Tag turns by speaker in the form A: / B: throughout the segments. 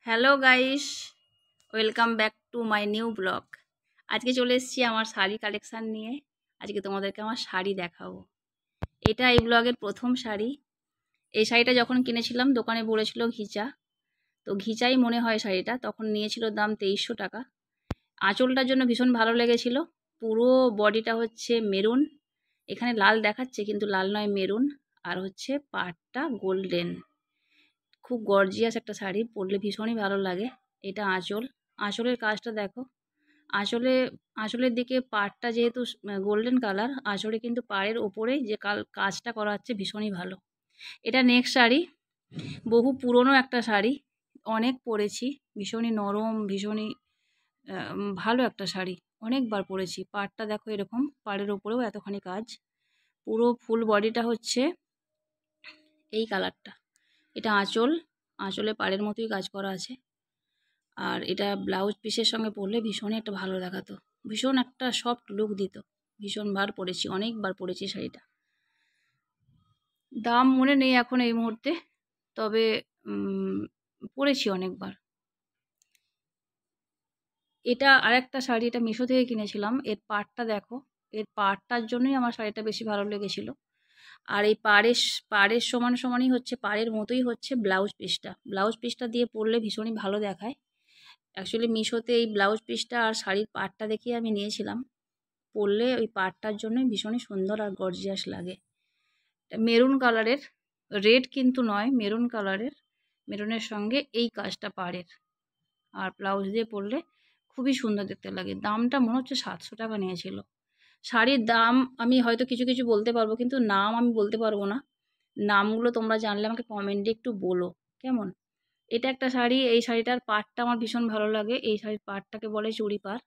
A: Hello guys, welcome back to my new blog. আজকে চলে এসেছি আমার শাড়ি কালেকশান নিয়ে। আজকে তোমাদেরকে আমার শাড়ি দেখাবো। এটা এই ব্লগের প্রথম শাড়ি। এই শাড়িটা যখন কিনেছিলাম দোকানে বলেছিল ঘিচা, তো ঘিচাই মনে হয় শাড়িটা। তখন নিয়েছিল দাম 2300 টাকা। আঁচলটার জন্য ভীষণ ভালো লেগেছিল। পুরো বডিটা হচ্ছে মেরুন, এখানে লাল দেখাচ্ছে কিন্তু লাল নয়, মেরুন। আর হচ্ছে পাড়টা গোল্ডেন। খুব গর্জিয়াস একটা শাড়ি, পরলে ভীষণই ভালো লাগে। এটা আঁচল, আঁচলের কাজটা দেখো। আঁচলে আঁচলের দিকে পাড়টা যেহেতু গোল্ডেন কালার, আঁচলে কিন্তু পাড়ের ওপরেই যে কাজটা করা হচ্ছে ভীষণই ভালো। এটা নেক্সট শাড়ি, বহু পুরনো একটা শাড়ি, অনেক পরেছি। ভীষণই নরম, ভীষণই ভালো একটা শাড়ি, অনেকবার পরেছি। পাড়টা দেখো এরকম, পাড়ের ওপরেও এতখানি কাজ। পুরো ফুল বডিটা হচ্ছে এই কালারটা। এটা আঁচল, আঁচলে পাড়ের মতোই কাজ করা আছে। আর এটা ব্লাউজ পিসের সঙ্গে পরলে ভীষণই একটা ভালো দেখাতো, ভীষণ একটা সফট লুক দিত। ভীষণবার পরেছি, অনেকবার পরেছি শাড়িটা। দাম মনে নেই এখন এই মুহূর্তে, তবে পরেছি অনেকবার। এটা আরেকটা শাড়ি, এটা মিশো থেকে কিনেছিলাম। এর পাড়টা দেখো, এর পাড়টার জন্যই আমার শাড়িটা বেশি ভালো লেগেছিল। আর এই পাড়ের সমান সমানই হচ্ছে, পাড়ের মতোই হচ্ছে ব্লাউজ পিসটা দিয়ে পরলে ভীষণই ভালো দেখায়। অ্যাকচুয়ালি মিশোতে এই ব্লাউজ পিসটা আর শাড়ির পাড়টা দেখিয়ে আমি নিয়েছিলাম। পরলে ওই পাড়টার জন্যই ভীষণই সুন্দর আর গর্জিয়াস লাগে। মেরুন কালারের, রেড কিন্তু নয়, মেরুন কালারের। মেরুনের সঙ্গে এই কাজটা পাড়ের, আর ব্লাউজ দিয়ে পরলে খুবই সুন্দর দেখতে লাগে। দামটা মনে হচ্ছে 700 টাকা নিয়েছিল। শাড়ির দাম আমি হয়তো কিছু কিছু বলতে পারবো, কিন্তু নাম আমি বলতে পারবো না। নামগুলো তোমরা জানলে আমাকে কমেন্টে একটু বলো কেমন। এটা একটা শাড়ি, এই শাড়িটার পাড়টা আমার ভীষণ ভালো লাগে। এই শাড়ির পাড়টাকে বলে চুড়ি পাড়।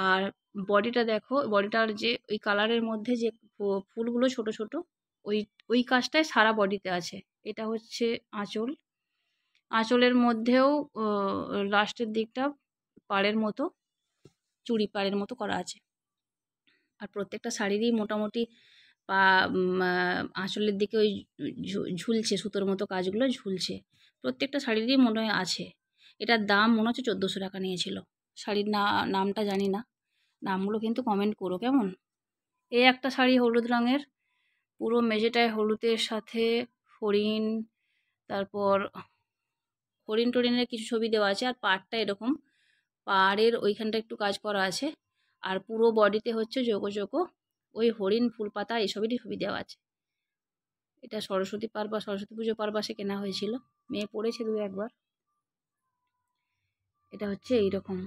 A: আর বডিটা দেখো, বডিটার যে ওই কালারের মধ্যে যে ফুলগুলো ছোট ছোট, ওই ওই কাজটাই সারা বডিতে আছে। এটা হচ্ছে আঁচল, আঁচলের মধ্যেও লাস্টের দিকটা পাড়ের মতো, চুড়ি পাড়ের মতো করা আছে। আর প্রত্যেকটা শাড়িরই মোটামুটি পা আঁচলের দিকে ওই ঝুলছে, সুতোর মতো কাজগুলো ঝুলছে। প্রত্যেকটা শাড়িরই মনে হয় আছে। এটার দাম মনে হচ্ছে 1400 টাকা নিয়েছিল। শাড়ির নামটা জানি না, নামগুলো কিন্তু কমেন্ট করো কেমন। এই একটা শাড়ি হলুদ রঙের, পুরো মেঝেটায় হলুদের সাথে হরিণ, তারপর হরিণ টরিণের কিছু ছবি দেওয়া আছে। আর পাড়টা এরকম, পাড়ের ওইখানটা একটু কাজ করা আছে। আর পুরো বডিতে হচ্ছে যোগো যোগো ওই হরিণ, ফুল পাতা এসবেরই ছবি দেওয়া আছে। এটা সরস্বতী পার্বা, সরস্বতী পুজো পারপাসে কেনা হয়েছিল, মেয়ে পড়েছে 2-1 বার। এটা হচ্ছে এইরকম।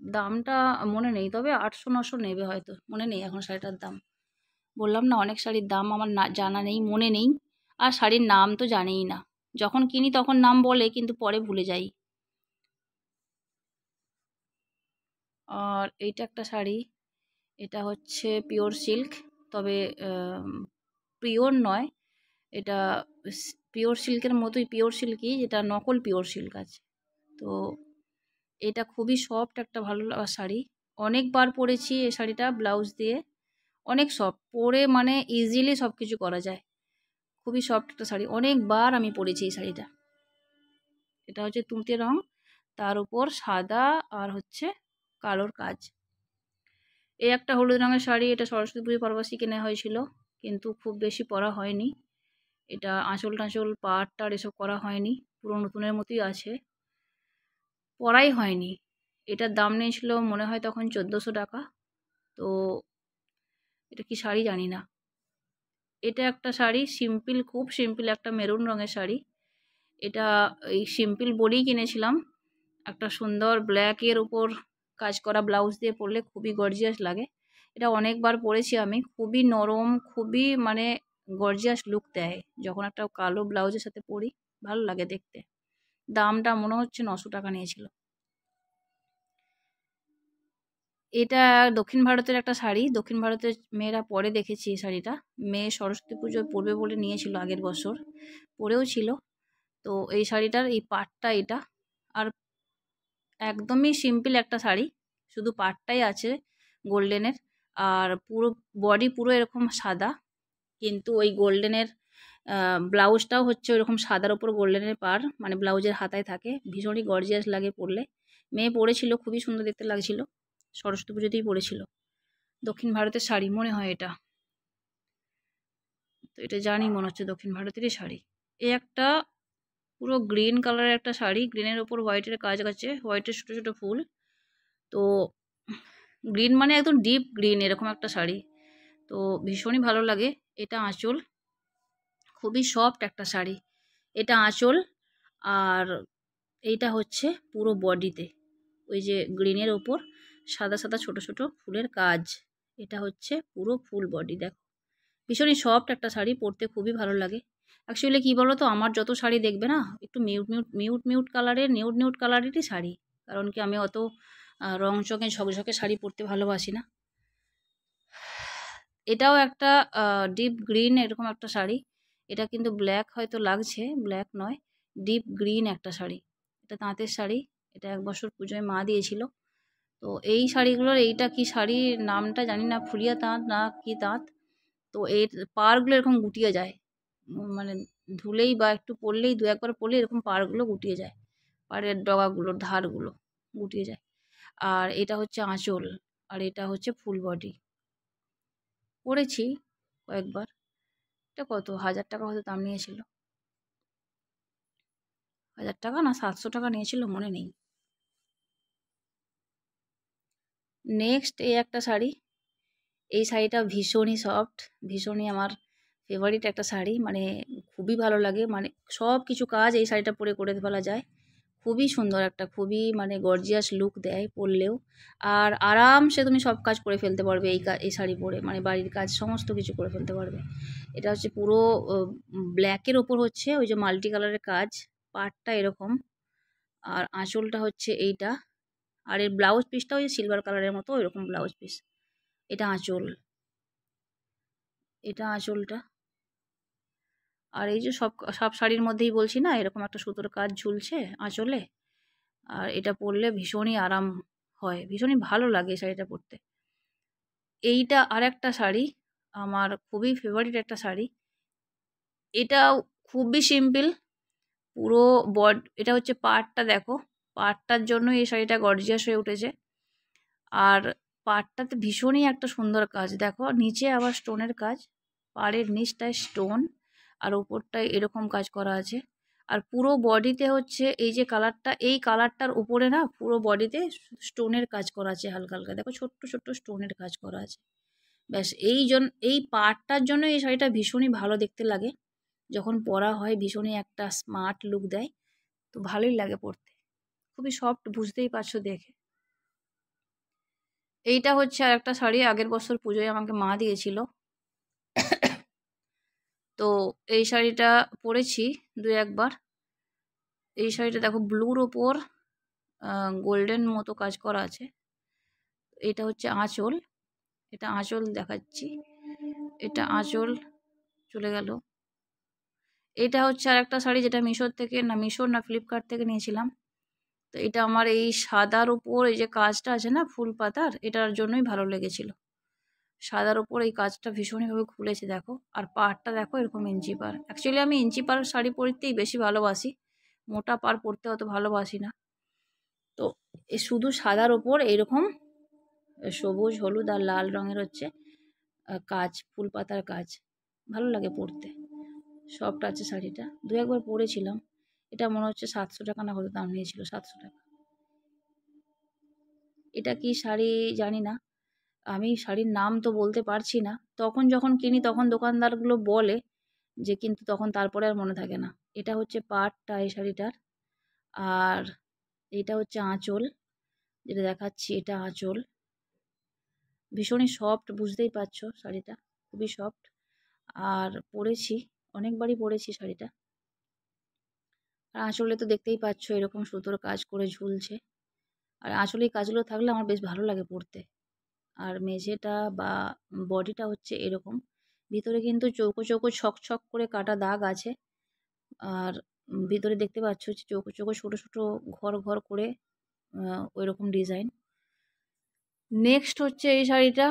A: দামটা মনে নেই, তবে 800-900 নেবে হয়তো, মনে নেই এখন শাড়িটার দাম। বললাম না, অনেক শাড়ির দাম আমার জানা নেই, মনে নেই। আর শাড়ির নাম তো জানিই না, যখন কিনি তখন নাম বলে কিন্তু পরে ভুলে যাই। আর এইটা একটা শাড়ি, এটা হচ্ছে পিওর সিল্ক, তবে পিওর নয়। এটা পিওর সিল্কের মতোই, পিওর সিল্কই, যেটা নকল পিওর সিল্ক আছে। তো এটা খুবই সফট একটা ভালো লাগা শাড়ি। অনেকবার পরেছি এই শাড়িটা ব্লাউজ দিয়ে, অনেক সফট, পরে মানে ইজিলি সব কিছু করা যায়। খুবই সফট একটা শাড়ি, অনেকবার আমি পরেছি এই শাড়িটা। এটা হচ্ছে তুঁতে রং, তার উপর সাদা আর হচ্ছে কালোর কাজ। এই একটা হলুদ রঙের শাড়ি, এটা সরস্বতী পুজো পারপাসে কেনা হয়েছিল, কিন্তু খুব বেশি পরা হয়নি। এটা আঁচল টাঁচল পাড় টাড় এসব করা হয়নি, পুরো নতুনের মতোই আছে, পরাই হয়নি। এটার দাম নিয়েছিল মনে হয় তখন 1400 টাকা। তো এটা কি শাড়ি জানি না। এটা একটা শাড়ি, সিম্পল, খুব সিম্পল একটা মেরুন রঙের শাড়ি। এটা এই সিম্পল বলেই কিনেছিলাম। একটা সুন্দর ব্ল্যাকের উপর কাজ করা ব্লাউজ দিয়ে পরলে খুবই গর্জিয়াস লাগে। এটা অনেকবার পরেছি আমি, খুবই নরম, খুবই মানে গর্জিয়াস লুক দেয় যখন একটা কালো ব্লাউজের সাথে পরি, ভালো লাগে দেখতে। দামটা মনে হচ্ছে 900 টাকা নিয়েছিল। এটা দক্ষিণ ভারতের একটা শাড়ি, দক্ষিণ ভারতের মেয়েরা পরে দেখেছি এই শাড়িটা। মেয়ে সরস্বতী পুজোয় পরবে বলে নিয়েছিল আগের বছর, পরেও ছিল। তো এই শাড়িটার এই পাড়টা এটা, আর একদমই সিম্পল একটা শাড়ি, শুধু পাড়টাই আছে গোল্ডেনের। আর পুরো বডি পুরো এরকম সাদা, কিন্তু ওই গোল্ডেনের ব্লাউজটাও হচ্ছে ওইরকম সাদার ওপর গোল্ডেনের পাড়, মানে ব্লাউজের হাতায় থাকে, ভীষণই গর্জিয়াস লাগে পরলে। মেয়ে পরেছিল, খুবই সুন্দর দেখতে লাগছিল, সরস্বতী পুজোতেই পরেছিল। দক্ষিণ ভারতের শাড়ি মনে হয় এটা, তো এটা জানি মনে হচ্ছে দক্ষিণ ভারতেরই শাড়ি। এই একটা পুরো গ্রিন কালারের একটা শাড়ি, গ্রিনের ওপর হোয়াইটের কাজ আছে, হোয়াইটের ছোটো ছোটো ফুল। তো গ্রিন মানে একদম ডিপ গ্রিন এরকম একটা শাড়ি, তো ভীষণই ভালো লাগে। এটা আঁচল, খুবই সফট একটা শাড়ি। এটা আঁচল, আর এইটা হচ্ছে পুরো বডিতে ওই যে গ্রিনের ওপর সাদা সাদা ছোট ছোট ফুলের কাজ। এটা হচ্ছে পুরো ফুল বডি, দেখো ভীষণই সফট একটা শাড়ি, পরতে খুবই ভালো লাগে। অ্যাকচুয়ালি কী বলো তো, আমার যত শাড়ি দেখবে না একটু মিউট কালারের, নিউট কালারেরই শাড়ি, কারণ কি আমি অত রং চঙে ঝকঝকে শাড়ি পরতে ভালোবাসি না। এটাও একটা ডিপ গ্রিন এরকম একটা শাড়ি। এটা কিন্তু ব্ল্যাক হয়তো লাগছে, ব্ল্যাক নয়, ডিপ গ্রিন একটা শাড়ি। এটা তাঁতের শাড়ি, এটা 1 বছর পুজোয় মা দিয়েছিল। তো এই শাড়িগুলোর, এইটা কি শাড়ির নামটা জানি না, ফুলিয়া তাঁত না কি তাঁত। তো এর পাড়গুলো এরকম গুটিয়ে যায়, মানে ধুলেই বা একটু পরলেই, 2-1 বার পরলেই এরকম পাড়গুলো গুটিয়ে যায়, পাড়ের ডগাগুলোর ধারগুলো গুটিয়ে যায়। আর এটা হচ্ছে আঁচল, আর এটা হচ্ছে ফুল বডি। পরেছি কয়েকবার। এটা কত 1000 টাকা হয়তো দাম নিয়েছিল, 1000 টাকা না 700 টাকা নিয়েছিল মনে নেই। নেক্সট এই একটা শাড়ি, এই শাড়িটা ভীষণই সফট, ভীষণই আমার ফেভারিট একটা শাড়ি, মানে খুবই ভালো লাগে, মানে সব কিছু কাজ এই শাড়িটা পরে করে ফেলা যায়। খুবই সুন্দর একটা, খুবই মানে গর্জিয়াস লুক দেয় পরলেও, আর আরামসে তুমি সব কাজ করে ফেলতে পারবে এই শাড়ি পরে, মানে বাড়ির কাজ সমস্ত কিছু করে ফেলতে পারবে। এটা হচ্ছে পুরো ব্ল্যাকের ওপর হচ্ছে ওই যে মাল্টি কালারের কাজ, পাড়টা এরকম, আর আঁচলটা হচ্ছে এইটা, আর এর ব্লাউজ পিসটা ওই সিলভার কালারের মতো ওইরকম ব্লাউজ পিস। এটা আঁচল, এটা আঁচলটা। আর এই যে সব সব শাড়ির মধ্যেই বলছি না, এরকম একটা সুতোর কাজ ঝুলছে আঁচলে, আর এটা পরলে ভীষণই আরাম হয়, ভীষণই ভালো লাগে শাড়িটা পরতে। এইটা আরেকটা শাড়ি, আমার খুবই ফেভারিট একটা শাড়ি। এটাও খুবই সিম্পল, পুরো এটা হচ্ছে পাড়টা, দেখো পাড়টার জন্য এই শাড়িটা গর্জিয়াস হয়ে উঠেছে। আর পাড়টাতে ভীষণই একটা সুন্দর কাজ, দেখো নিচে আবার স্টোনের কাজ, পাড়ের নিচটায় স্টোন, আর ওপরটায় এরকম কাজ করা আছে। আর পুরো বডিতে হচ্ছে এই যে কালারটা, এই কালারটার উপরে না পুরো বডিতে স্টোনের কাজ করা আছে, হালকা হালকা দেখো ছোট্ট ছোট্ট স্টোনের কাজ করা আছে। ব্যাস এই পাড়টার জন্য এই শাড়িটা ভীষণই ভালো দেখতে লাগে, যখন পরা হয় ভীষণই একটা স্মার্ট লুক দেয়, তো ভালোই লাগে পরতে, খুবই সফট, বুঝতেই পারছো দেখে। এইটা হচ্ছে আরেকটা শাড়ি, আগের বছর পুজোয় আমাকে মা দিয়েছিল। তো এই শাড়িটা পরেছি 2-1 বার। এই শাড়িটা দেখো ব্লুর ওপর গোল্ডেন মতো কাজ করা আছে। এটা হচ্ছে আঁচল, এটা আঁচল দেখাচ্ছি, এটা আঁচল চলে গেল। এটা হচ্ছে আরেকটা শাড়ি, যেটা মিশো না ফ্লিপকার্ট থেকে নিয়েছিলাম। তো এটা আমার এই সাদার উপর এই যে কাজটা আছে না ফুল পাতার, এটার জন্যই ভালো লেগেছিল। সাদার উপর এই কাজটা ভীষণইভাবে খুলেছে দেখো, আর পাড়টা দেখো এরকম ইঞ্চি পাড়। অ্যাকচুয়ালি আমি ইঞ্চি পাড় শাড়ি পরতেই বেশি ভালোবাসি, মোটা পাড় পরতে অত ভালোবাসি না। তো এ শুধু সাদার ওপর এইরকম সবুজ, হলুদ আর লাল রঙের হচ্ছে কাজ, ফুল পাতার কাজ, ভালো লাগে পরতে, সফট আছে শাড়িটা। 2-1 বার পরেছিলাম। এটা মনে হচ্ছে 700 টাকা না কত দাম নিয়েছিল, 700 টাকা। এটা কি শাড়ি জানি না, আমি শাড়ির নাম তো বলতে পারছি না, তখন যখন কিনি তখন দোকানদারগুলো বলে যে, কিন্তু তখন তারপরে আর মনে থাকে না। এটা হচ্ছে পাড়টা এই শাড়িটার, আর এটা হচ্ছে আঁচল, যেটা দেখাচ্ছি এটা আঁচল। ভীষণই সফট, বুঝতেই পারছো শাড়িটা খুবই সফট, আর পরেছি অনেকবারই পরেছি শাড়িটা। আর আঁচলে তো দেখতেই পাচ্ছ এরকম সুতোর কাজ করে ঝুলছে, আর আঁচলে এই কাজগুলো থাকলে আমার বেশ ভালো লাগে পরতে। আর মেঝেটা বা বডিটা হচ্ছে এরকম, ভিতরে কিন্তু চৌকো চৌকো ছক করে কাটা দাগ আছে, আর ভিতরে দেখতে পাচ্ছ চৌকো চৌকো ছোটো ছোটো ঘর করে ওইরকম ডিজাইন। নেক্সট হচ্ছে এই শাড়িটা,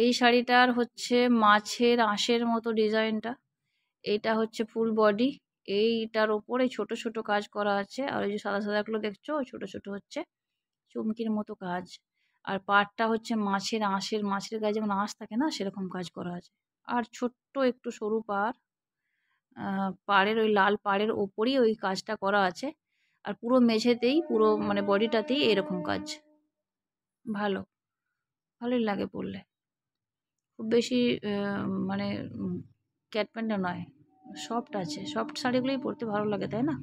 A: এই শাড়িটার হচ্ছে মাছের আঁশের মতো ডিজাইনটা। এইটা হচ্ছে ফুল বডি। এইটার ওপরে ছোট ছোট কাজ করা আছে, আর ওই যে সাদা সাদাগুলো দেখছো ওই ছোট ছোট হচ্ছে চুমকির মতো কাজ। আর পাড়টা হচ্ছে মাছের গায়ে যেমন আঁশ থাকে না, সেরকম কাজ করা আছে। আর ছোট্ট একটু সরু পাড়, পাড়ের ওই লাল পাড়ের ওপরই ওই কাজটা করা আছে। আর পুরো মেঝেতেই পুরো মানে বডিটাতেই এরকম কাজ। ভালো, ভালোই লাগে পরলে। খুব বেশি মানে ক্যাটপ্যান্টও নয়, সফট আছে। সফট শাড়িগুলোই পরতে ভালো লাগে, তাই না?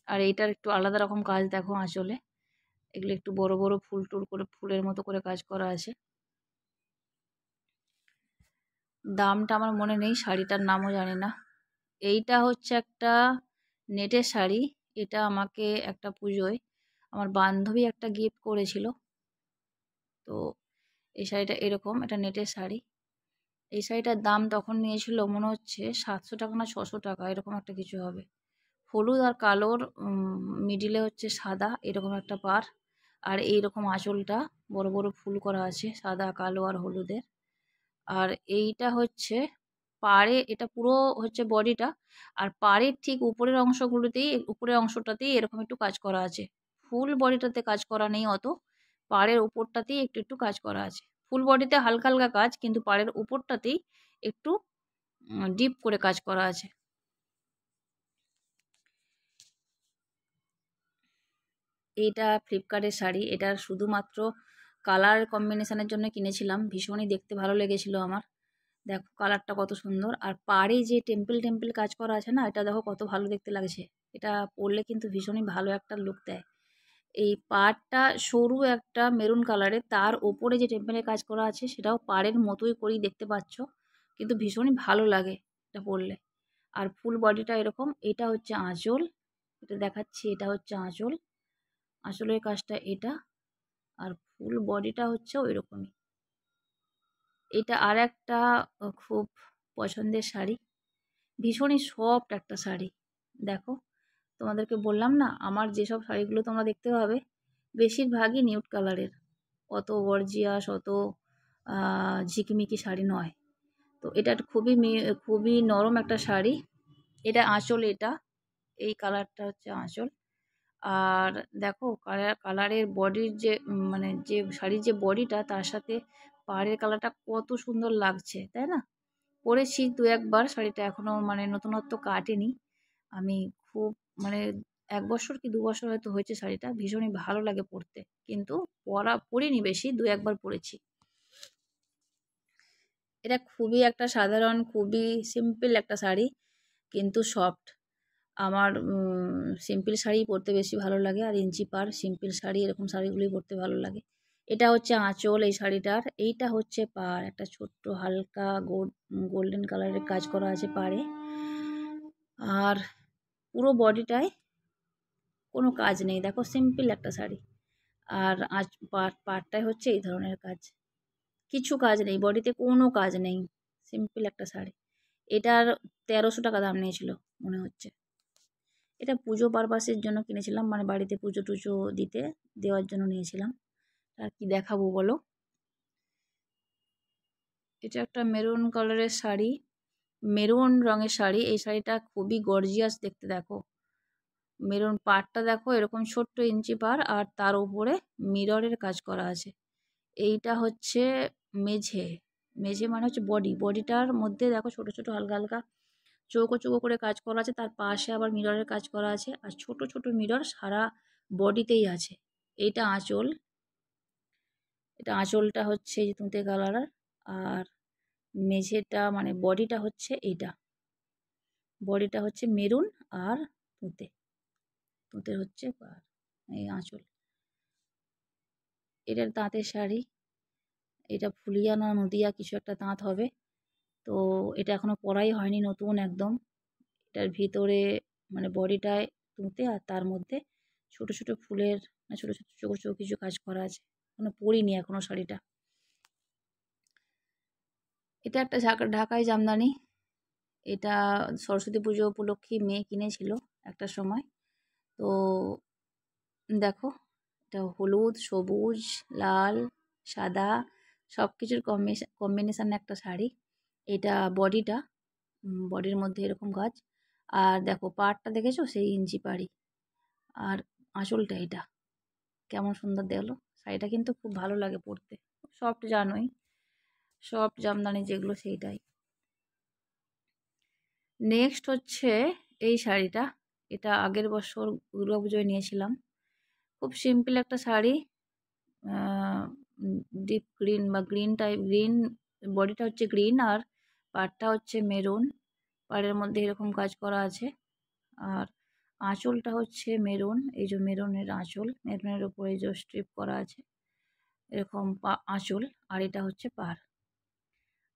A: আর এইটার একটু আলাদা রকম কাজ দেখো আঁচলে। এগুলো একটু বড় বড় ফুল টুল করে ফুলের মতো করে কাজ করা আছে। দামটা আমার মনে নেই, শাড়িটার নামও জানি না। এইটা হচ্ছে একটা নেটের শাড়ি। এটা আমাকে একটা পুজোয় আমার বান্ধবী একটা গিফট করেছিল। তো এই শাড়িটা এরকম, এটা নেটের শাড়ি। এই শাড়িটার দাম তখন নিয়েছিল মনে হচ্ছে 700 টাকা না 600 টাকা, এরকম একটা কিছু হবে। হলুদ আর কালোর মিডিলে হচ্ছে সাদা, এরকম একটা পাড়। আর এইরকম আঁচলটা বড় বড় ফুল করা আছে সাদা কালো আর হলুদের। আর এইটা হচ্ছে পাড়ে, এটা পুরো হচ্ছে বডিটা। আর পাড়ের ঠিক উপরের অংশগুলোতেই, উপরের অংশটাতেই এরকম একটু কাজ করা আছে। ফুল বডিটাতে কাজ করা নেই অত, পাড়ের উপরটাতেই একটু একটু কাজ করা আছে। ফুল বডিতে হালকা হালকা কাজ, কিন্তু পাড়ের উপরটাতেই একটু ডিপ করে কাজ করা আছে। এইটা ফ্লিপকার্টের শাড়ি। এটা শুধুমাত্র কালার কম্বিনেশনের জন্য কিনেছিলাম, ভীষণই দেখতে ভালো লেগেছিল আমার। দেখো কালারটা কত সুন্দর, আর পাড়ে যে টেম্পল টেম্পল কাজ করা আছে না, এটা দেখো কত ভালো দেখতে লাগছে। এটা পরলে কিন্তু ভীষণই ভালো একটা লুক দেয়। এই পাড়টা সরু একটা মেরুন কালারের, তার ওপরে যে টেম্পলের কাজ করা আছে সেটাও পাড়ের মতোই করেই দেখতে পাচ্ছ, কিন্তু ভীষণই ভালো লাগে এটা পরলে। আর ফুল বডিটা এরকম। এটা হচ্ছে আঁচল, এটা দেখাচ্ছি, এটা হচ্ছে আঁচল। আঁচলের কাজটা এটা, আর ফুল বডিটা হচ্ছে ওই রকমই। এটা আর একটা খুব পছন্দের শাড়ি, ভীষণই সফট একটা শাড়ি। দেখো, তোমাদেরকে বললাম না আমার যেসব শাড়িগুলো তোমরা দেখতে পাবে বেশিরভাগই নিউড কালারের, অত গর্জিয়াস অত ঝিকিমিকি শাড়ি নয়। তো এটা খুবই খুবই নরম একটা শাড়ি। এটা আঁচল, এটা এই কালারটা হচ্ছে আঁচল। আর দেখো কালারের বডির যে মানে যে শাড়ির যে বডিটা, তার সাথে পাড়ের কালারটা কত সুন্দর লাগছে, তাই না? পরেছি দু একবার শাড়িটা, এখনও মানে নতুনত্ব কাটেনি। আমি খুব মানে ১ বছর কি ২ বছর হয়তো হয়েছে শাড়িটা, ভীষণই ভালো লাগে পরতে। কিন্তু পরিনি বেশি, ২-১ বার পরেছি। এটা খুবই একটা সাধারণ, খুবই সিম্পল একটা শাড়ি, কিন্তু সফট। আমার সিম্পল শাড়ি পরতে বেশি ভালো লাগে, আর ইঞ্চি পাড় সিম্পল শাড়ি এরকম শাড়িগুলোই পরতে ভালো লাগে। এটা হচ্ছে আঁচল এই শাড়িটার। এইটা হচ্ছে পাড়, একটা ছোট্ট হালকা গোল্ডেন কালারের কাজ করা আছে পাড়ে। আর পুরো বডিটায় কোনো কাজ নেই, দেখো সিম্পল একটা শাড়ি। আর পাড়টায় হচ্ছে এই ধরনের কাজ, কিছু কাজ নেই বডিতে, কোনো কাজ নেই, সিম্পল একটা শাড়ি। এটার ১৩০০ টাকা দাম নিয়েছিল মনে হচ্ছে। এটা পুজো পারপাসের জন্য কিনেছিলাম, মানে বাড়িতে পুজো টুজো দেওয়ার জন্য নিয়েছিলাম। আর কি দেখাবো বলো। এটা একটা মেরুন কালারের শাড়ি, মেরুন রঙের শাড়ি। এই শাড়িটা খুবই গর্জিয়াস দেখতে। দেখো মেরুন পাড়টা দেখো, এরকম ছোট্ট ইঞ্চি পাড়, আর তার উপরে মিররের কাজ করা আছে। এইটা হচ্ছে মেঝে, মেঝে মানে হচ্ছে বডিটার মধ্যে দেখো ছোট ছোট হালকা হালকা চৌকো চৌকো করে কাজ করা আছে, তার পাশে আবার মিররের কাজ করা আছে, আর ছোট ছোট মিরর সারা বডিতেই আছে। এইটা আঁচল, এটা আঁচলটা হচ্ছে এই যে তুঁতে কালারের। আর মেঝেটা মানে বডিটা হচ্ছে এইটা, বডিটা হচ্ছে মেরুন আর তুঁতে, তুঁতে হচ্ছে এই আঁচল। এটার তাঁতের শাড়ি, এটা ফুলিয়া না নদিয়া কিছু একটা তাঁত হবে। তো এটা এখনো পরাই হয়নি, নতুন একদম। এটার ভিতরে মানে বডিটায় তুঁতে, আর তার মধ্যে ছোট ছোট ফুলের মানে ছোট ছোট চৌকো চৌকো কিছু কাজ করা আছে। এখনো পরিনি এখনো শাড়িটা। এটা একটা ঢাকাই জামদানি। এটা সরস্বতী পুজো উপলক্ষে মেয়ে কিনেছিল একটা সময়। তো দেখো, এটা হলুদ সবুজ লাল সাদা সব কিছুর কম্বিনেশান একটা শাড়ি। এটা বডিটা, বডির মধ্যে এরকম কাজ। আর দেখো পাড়টা দেখেছো, সেই ইঞ্চি পাড়ি। আর আঁচলটা এটা কেমন সুন্দর দেখলো। শাড়িটা কিন্তু খুব ভালো লাগে পরতে, সফট জানোই, সফট জামদানি যেগুলো সেইটাই। নেক্সট হচ্ছে এই শাড়িটা, এটা আগের বছর দুর্গাপুজোয় নিয়েছিলাম। খুব সিম্পল একটা শাড়ি, ডিপ গ্রিন বা গ্রিন টাইপ, গ্রিন বডিটা হচ্ছে গ্রিন আর পাড়টা হচ্ছে মেরুন। পাড়ের মধ্যে এরকম কাজ করা আছে। আর আঁচলটা হচ্ছে মেরুন, এই যে মেরুনের আঁচল, মেরুনের উপরে যে স্ট্রিপ করা আছে এরকম আঁচল। আর এটা হচ্ছে পাড়।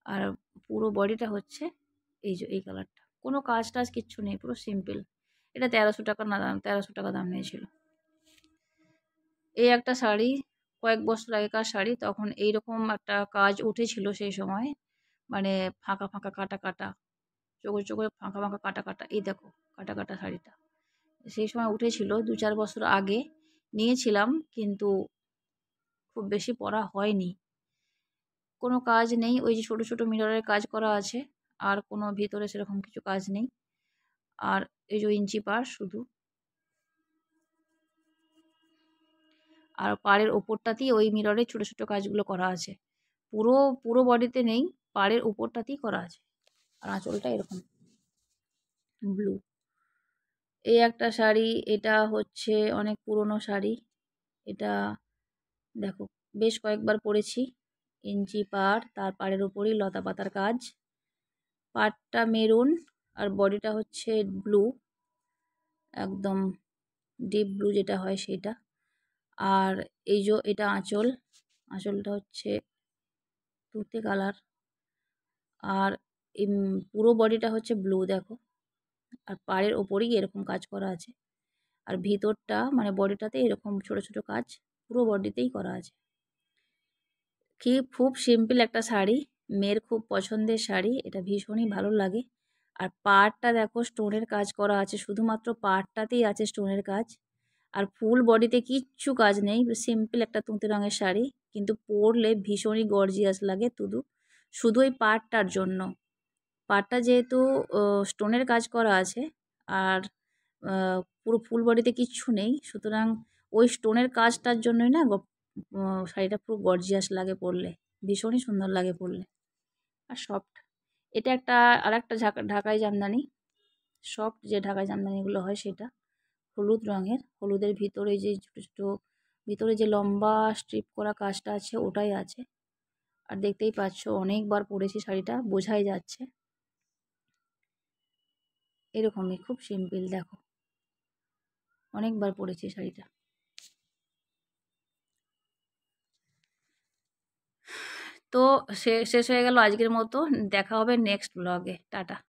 A: আর পুরো বডিটা হচ্ছে এই যে এই কালারটা, কোনো কাজ টাজ কিচ্ছু নেই, পুরো সিম্পল। এটা 1300 টাকা না দাম, 1300 টাকা দাম নিয়েছিল। এই একটা শাড়ি কয়েক বছর আগেকার শাড়ি, তখন এইরকম একটা কাজ উঠেছিল সেই সময়, মানে ফাঁকা ফাঁকা কাটা কাটা, চোখে চোখে ফাঁকা ফাঁকা কাটা কাটা, এই দেখো কাটা কাটা শাড়িটা সেই সময় উঠেছিল 2-4 বছর আগে নিয়েছিলাম, কিন্তু খুব বেশি পরা হয়নি। কোনো কাজ নেই, ওই যে ছোট ছোট মিররের কাজ করা আছে, আর কোনো ভিতরে সেরকম কিছু কাজ নেই। আর এই যে ইঞ্চি পাড় শুধু, আর পাড়ের ওপরটাতেই ওই মিররে ছোট ছোট কাজগুলো করা আছে। পুরো পুরো বডিতে নেই, পাড়ের ওপরটাতেই করা আছে। আর আঁচলটা এরকম ব্লু। এই একটা শাড়ি, এটা হচ্ছে অনেক পুরনো শাড়ি। এটা দেখো বেশ কয়েকবার পরেছি। ইঞ্চি পাড়, তার পাড়ের ওপরই লতা পাতার কাজ। পাড়টা মেরুন আর বডিটা হচ্ছে ব্লু, একদম ডিপ ব্লু যেটা হয় সেটা। আর এই যে এটা আঁচল, আঁচলটা হচ্ছে তুতে কালার। আর পুরো বডিটা হচ্ছে ব্লু দেখো। আর পাড়ের ওপরেই এরকম কাজ করা আছে। আর ভিতরটা মানে বডিটাতে এরকম ছোট ছোট কাজ পুরো বডিতেই করা আছে। কি খুব সিম্পল একটা শাড়ি, মেয়ের খুব পছন্দের শাড়ি, এটা ভীষণই ভালো লাগে। আর পাড়টা দেখো স্টোনের কাজ করা আছে, শুধুমাত্র পাড়টাতেই আছে স্টোনের কাজ। আর ফুল বডিতে কিচ্ছু কাজ নেই, সিম্পল একটা তুঁতে রঙের শাড়ি, কিন্তু পরলে ভীষণই গর্জিয়াস লাগে শুধু শুধু ওই পাড়টার জন্য। পাড়টা যেহেতু স্টোনের কাজ করা আছে, আর পুরো ফুল বডিতে কিচ্ছু নেই, সুতরাং ওই স্টোনের কাজটার জন্যই না শাড়িটা পুরো গর্জিয়াস লাগে পরলে, ভীষণই সুন্দর লাগে পরলে। আর সফট, এটা একটা আর একটা ঢাকাই জামদানি, সফট যে ঢাকাই জামদানিগুলো হয় সেটা, হলুদ রঙের, হলুদের ভিতরে যে ছোটো ছোটো ভিতরে যে লম্বা স্ট্রিপ করা কাজটা আছে ওটাই আছে। আর দেখতেই পাচ্ছ অনেকবার পরেছি শাড়িটা, বোঝাই যাচ্ছে। এরকমই খুব সিম্পল দেখো, অনেকবার পরেছি শাড়িটা। তো শেষ হয়ে গেল আজকের মতো, দেখা হবে নেক্সট ব্লগে, টাটা।